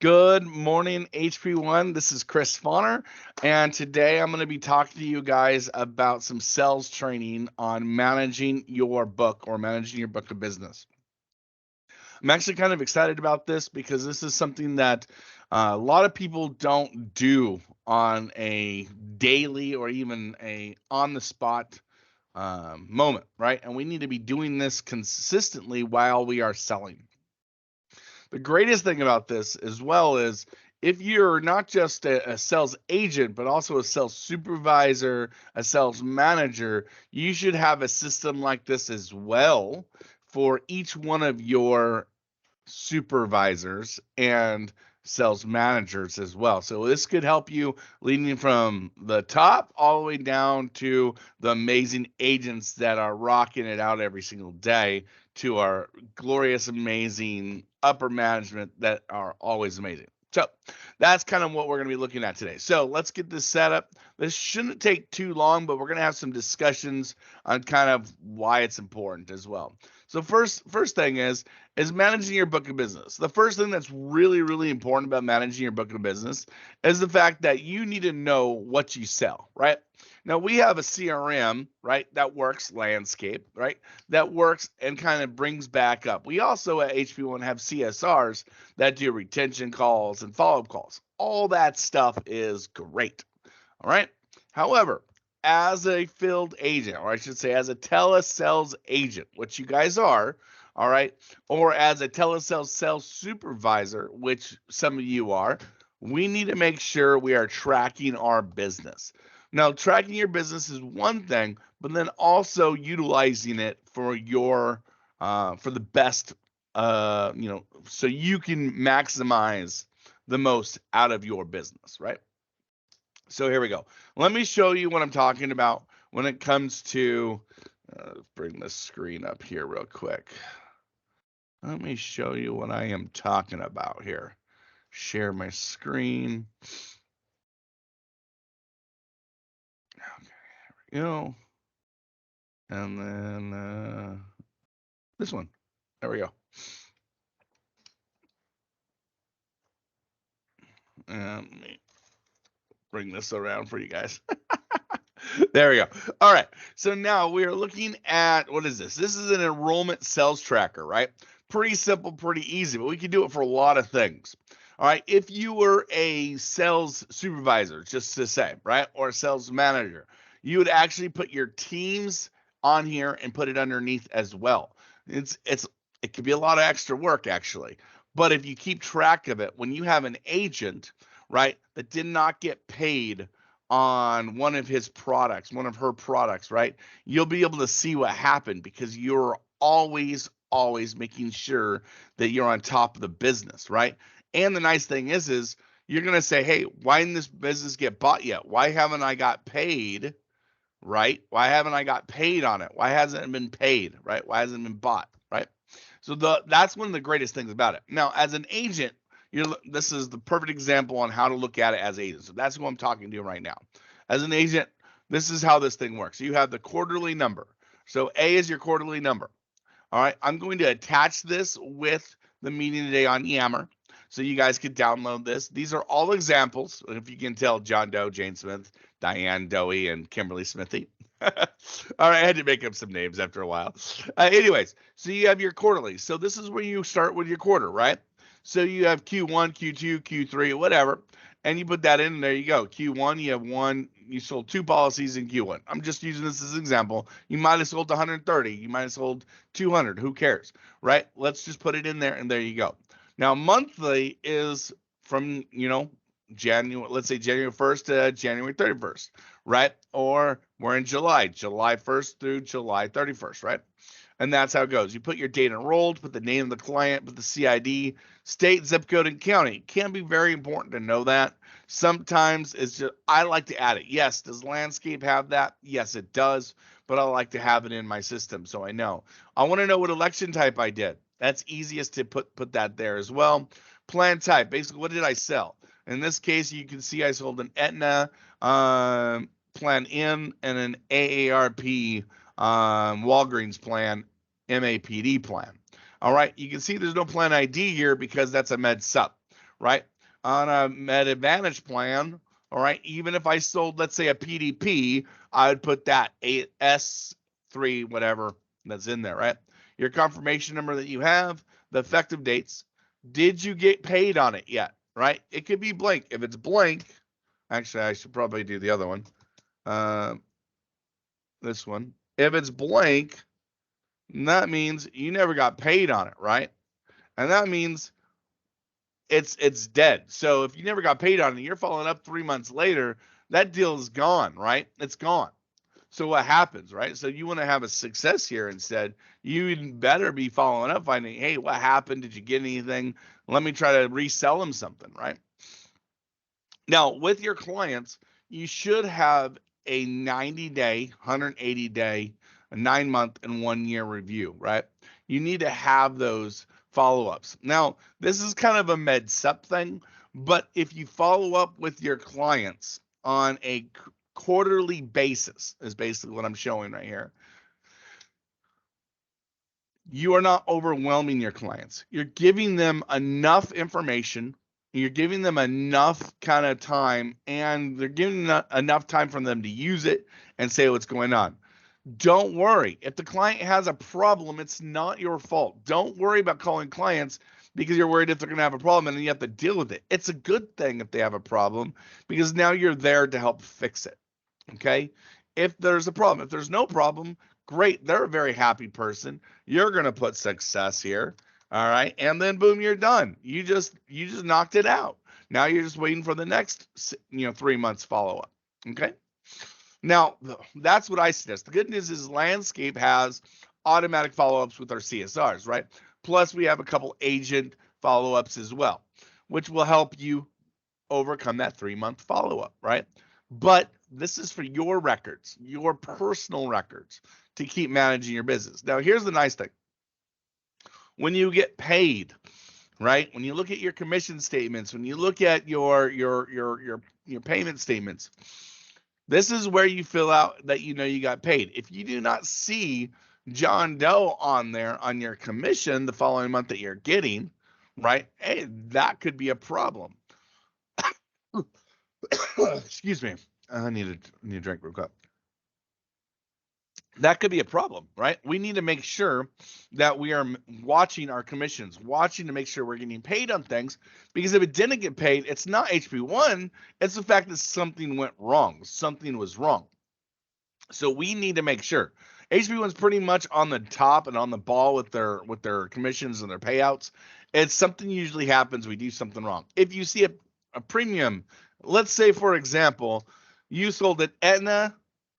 Good morning, HP1. This is Chris Fonner, and today I'm going to be talking to you guys about some sales training on managing your book or managing your book of business. I'm actually kind of excited about this because this is something that a lot of people don't do on a daily or even a on-the-spot moment, right? And we need to be doing this consistently while we are selling. The greatest thing about this as well is if you're not just a sales agent, but also a sales supervisor, a sales manager, you should have a system like this as well for each one of your supervisors and sales managers as well. So this could help you leading from the top all the way down to the amazing agents that are rocking it out every single day to our glorious, amazing upper management that are always amazing. So that's kind of what we're going to be looking at today. So let's get this set up. This shouldn't take too long, but we're going to have some discussions on kind of why it's important as well. So first thing is managing your book of business. The first thing that's really, really important about managing your book of business is the fact that you need to know what you sell, right? Now we have a CRM, right, that works, landscape, right, that works and kind of brings back up. We also at HP1 have CSRs that do retention calls and follow-up calls. All that stuff is great, all right? However, as a field agent, or I should say as a telesales agent, which you guys are, all right, or as a telesales sales supervisor, which some of you are, we need to make sure we are tracking our business. Now, tracking your business is one thing, but then also utilizing it for your for the best, so you can maximize the most out of your business, right? So here we go. Let me show you what I'm talking about when it comes to, bring this screen up here real quick. Let me show you what I am talking about here. Share my screen. Okay, here we go. And then this one. There we go. And let me bring this around for you guys. There we go. All right. So now we are looking at, what is this? This is an enrollment sales tracker, right? Pretty simple, pretty easy, but we can do it for a lot of things. All right. If you were a sales supervisor, just to say, right, or a sales manager, you would actually put your teams on here and put it underneath as well. It could be a lot of extra work actually, but if you keep track of it, when you have an agent, right, that did not get paid on one of his products, one of her products, right? You'll be able to see what happened because you're always making sure that you're on top of the business, right? And the nice thing is you're going to say, "Hey, why didn't this business get bought yet? Why haven't I got paid?" Right? Why haven't I got paid on it? Why hasn't it been paid? Right? Why hasn't it been bought? Right? So that's one of the greatest things about it. Now, as an agent, this is the perfect example on how to look at it as agents. So that's who I'm talking to right now. As an agent, this is how this thing works. You have the quarterly number. So A is your quarterly number. All right. I'm going to attach this with the meeting today on Yammer. So you guys can download this. These are all examples. If you can tell, John Doe, Jane Smith, Diane Doe, and Kimberly Smithy. All right, I had to make up some names after a while. Anyways, so you have your quarterly. So this is where you start with your quarter, right? So you have Q1, Q2, Q3, whatever, and you put that in, and there you go. Q1, you have one, you sold 2 policies in Q1. I'm just using this as an example. You might have sold 130, you might have sold 200, who cares, right? Let's just put it in there, and there you go. Now, monthly is from, January, let's say January 1st to January 31st, right? Or we're in July 1st through July 31st, right? And that's how it goes. You put your date enrolled, put the name of the client, put the CID, state, zip code, and county. It can be very important to know that. Sometimes it's just, I like to add it. Yes, does landscape have that? Yes, it does, but I like to have it in my system so I know. I want to know what election type I did. That's easiest to put that there as well. Plan type, basically, what did I sell? In this case, you can see I sold an Aetna plan in and an AARP Walgreens plan, MAPD plan. All right, you can see there's no plan ID here because that's a med sup, right? On a Med Advantage plan, all right, even if I sold, let's say, a PDP, I would put that S3, whatever that's in there, right? Your confirmation number that you have, the effective dates. Did you get paid on it yet, right? It could be blank. If it's blank, actually, I should probably do the other one. This one. If it's blank, that means you never got paid on it, right? And that means it's dead. So if you never got paid on it, you're following up 3 months later, that deal is gone, right? It's gone. So what happens, right? So you want to have a success here instead. You better be following up, finding, hey, what happened? Did you get anything? Let me try to resell them something, right? Now, with your clients, you should have a 90-day, 180-day, a 9-month, and 1-year review, right? You need to have those follow-ups. Now, this is kind of a med sup thing, but if you follow up with your clients on a quarterly basis, is basically what I'm showing right here, you are not overwhelming your clients. You're giving them enough information, you're giving them enough kind of time, and they're giving enough time for them to use it and say what's going on. Don't worry. If the client has a problem, it's not your fault. Don't worry about calling clients because you're worried if they're going to have a problem and then you have to deal with it. It's a good thing if they have a problem because now you're there to help fix it. Okay. If there's a problem, if there's no problem, great. They're a very happy person. You're going to put success here. All right. And then boom, you're done. You just knocked it out. Now you're just waiting for the next, 3 months follow up. Okay. Now, that's what I suggest. The good news is Landscape has automatic follow-ups with our CSRs, right? Plus, we have a couple agent follow-ups as well, which will help you overcome that 3-month follow-up, right? But this is for your records, your personal records, to keep managing your business. Now, here's the nice thing. When you get paid, right? When you look at your commission statements, when you look at your payment statements, this is where you fill out that you know you got paid. If you do not see John Doe on there on your commission the following month that you're getting, right? Hey, that could be a problem. Excuse me. I need a drink real quick. That could be a problem, right? We need to make sure that we are watching our commissions, watching to make sure we're getting paid on things, because if it didn't get paid, it's not HP1, it's the fact that something went wrong, something was wrong. So we need to make sure. HP1's pretty much on the top and on the ball with their commissions and their payouts. It's something usually happens, we do something wrong. If you see a premium, let's say for example, you sold an Aetna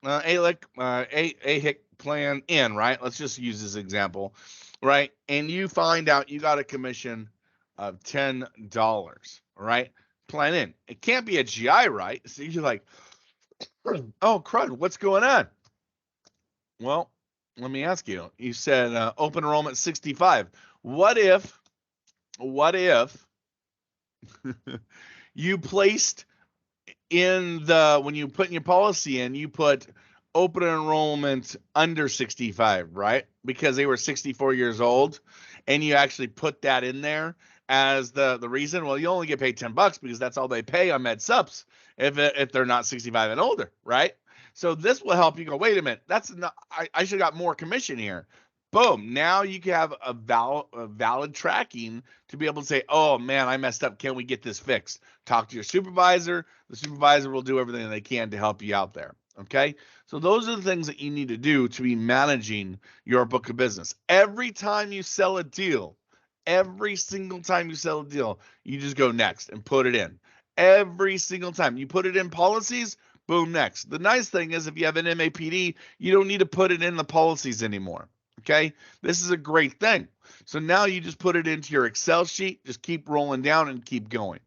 AHIC plan in, right? Let's just use this example, right? And you find out you got a commission of $10, right? Plan in. It can't be a GI, right? So you're like, oh, crud, what's going on? Well, let me ask you. You said open enrollment 65. What if you placed when you put in your policy in, you put open enrollment under 65, right? Because they were 64 years old, and you actually put that in there as the reason. Well, you only get paid $10 because that's all they pay on med subs if they're not 65 and older, right? So this will help you go, wait a minute, that's not, I should have got more commission here. Boom. Now you can have a valid tracking to be able to say, oh man, I messed up. Can we get this fixed? Talk to your supervisor. The supervisor will do everything they can to help you out there. Okay. So those are the things that you need to do to be managing your book of business. Every time you sell a deal, every single time you sell a deal, you just go next and put it in. Every single time you put it in policies, boom, next. The nice thing is if you have an MAPD, you don't need to put it in the policies anymore. Okay, this is a great thing. So now you just put it into your Excel sheet, just keep rolling down and keep going.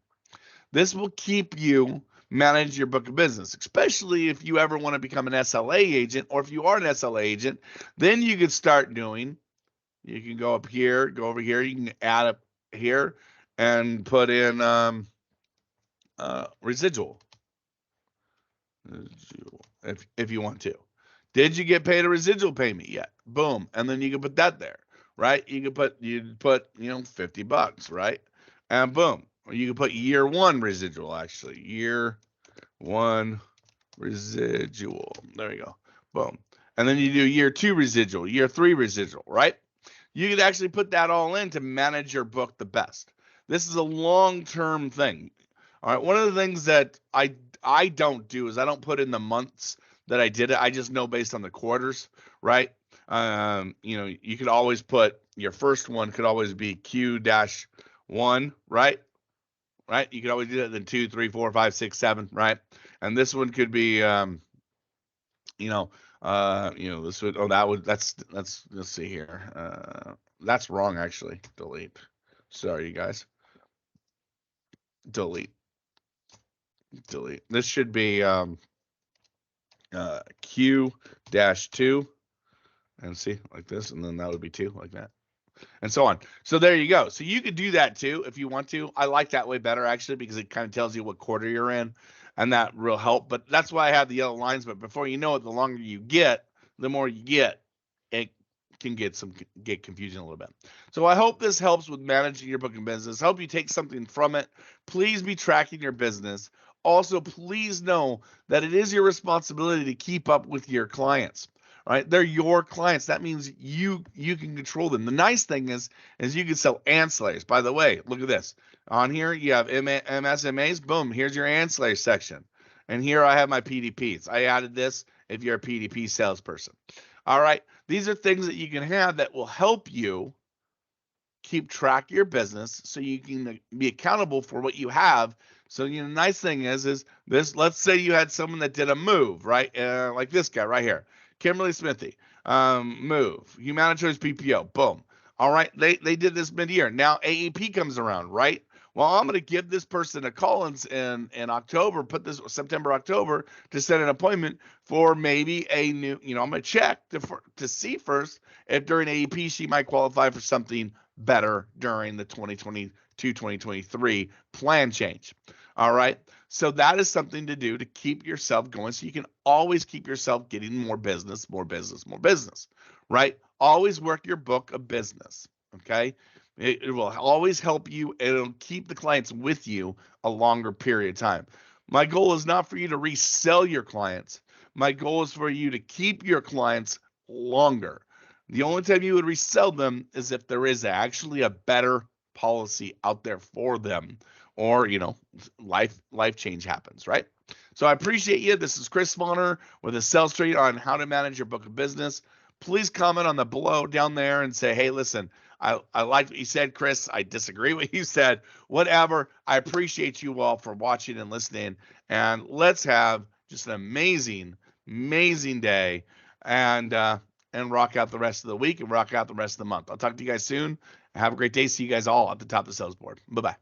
This will keep you manage your book of business, especially if you ever want to become an SLA agent, or if you are an SLA agent, then you could start doing, you can go up here, go over here, you can add up here and put in residual if you want to. Did you get paid a residual payment yet? Boom. And then you can put that there, right? You put $50, right? And boom. Or you can put year one residual, actually. Year one residual. There you go. Boom. And then you do year two residual, year three residual, right? You could actually put that all in to manage your book the best. This is a long-term thing. All right. One of the things that I don't do is I don't put in the months that I did it. I just know based on the quarters, right? You could always put your first one could always be Q-1, right? Right. You could always do that. Then 2, 3, 4, 5, 6, 7, right? And this one could be, this would. Oh, that's. Let's see here. That's wrong actually. Delete. Sorry, you guys. Delete. This should be Q-2, and see, like this, and then that would be 2, like that, and so on. So there you go. So you could do that too if you want to. I like that way better actually because it kind of tells you what quarter you're in, and that will help. But that's why I have the yellow lines. But before you know it, the longer you get, the more you get. It can get confusing a little bit. So I hope this helps with managing your book and business. I hope you take something from it. Please be tracking your business. Also, please know that it is your responsibility to keep up with your clients. Right? They're your clients. That means you can control them. The nice thing is you can sell ancillaries. By the way, look at this. On here you have MSMAs. Boom, here's your ancillary section. And here I have my PDPs. I added this if you're a PDP salesperson. All right. These are things that you can have that will help you keep track of your business so you can be accountable for what you have. So, the nice thing is this, let's say you had someone that did a move, right? Like this guy right here, Kimberly Smithy, move, humanitarian PPO, boom. All right. They did this mid-year. Now AEP comes around, right? Well, I'm going to give this person a call in October, put this September, October to set an appointment for maybe a new, I'm going to check to see first if during AEP she might qualify for something better during the 2022-2023 plan change. All right. So that is something to do to keep yourself going so you can always keep yourself getting more business, right? Always work your book of business. Okay. It will always help you. It'll keep the clients with you a longer period of time. My goal is not for you to resell your clients. My goal is for you to keep your clients longer. The only time you would resell them is if there is actually a better policy out there for them, or life change happens, right? So I appreciate you. This is Chris Fonner with a Sales Street on how to manage your book of business. Please comment on the below down there and say, hey, listen, I like what you said, Chris. I disagree with what you said. Whatever. I appreciate you all for watching and listening. And let's have just an amazing, amazing day. And rock out the rest of the week and rock out the rest of the month. I'll talk to you guys soon. Have a great day. See you guys all at the top of the sales board. Bye-bye.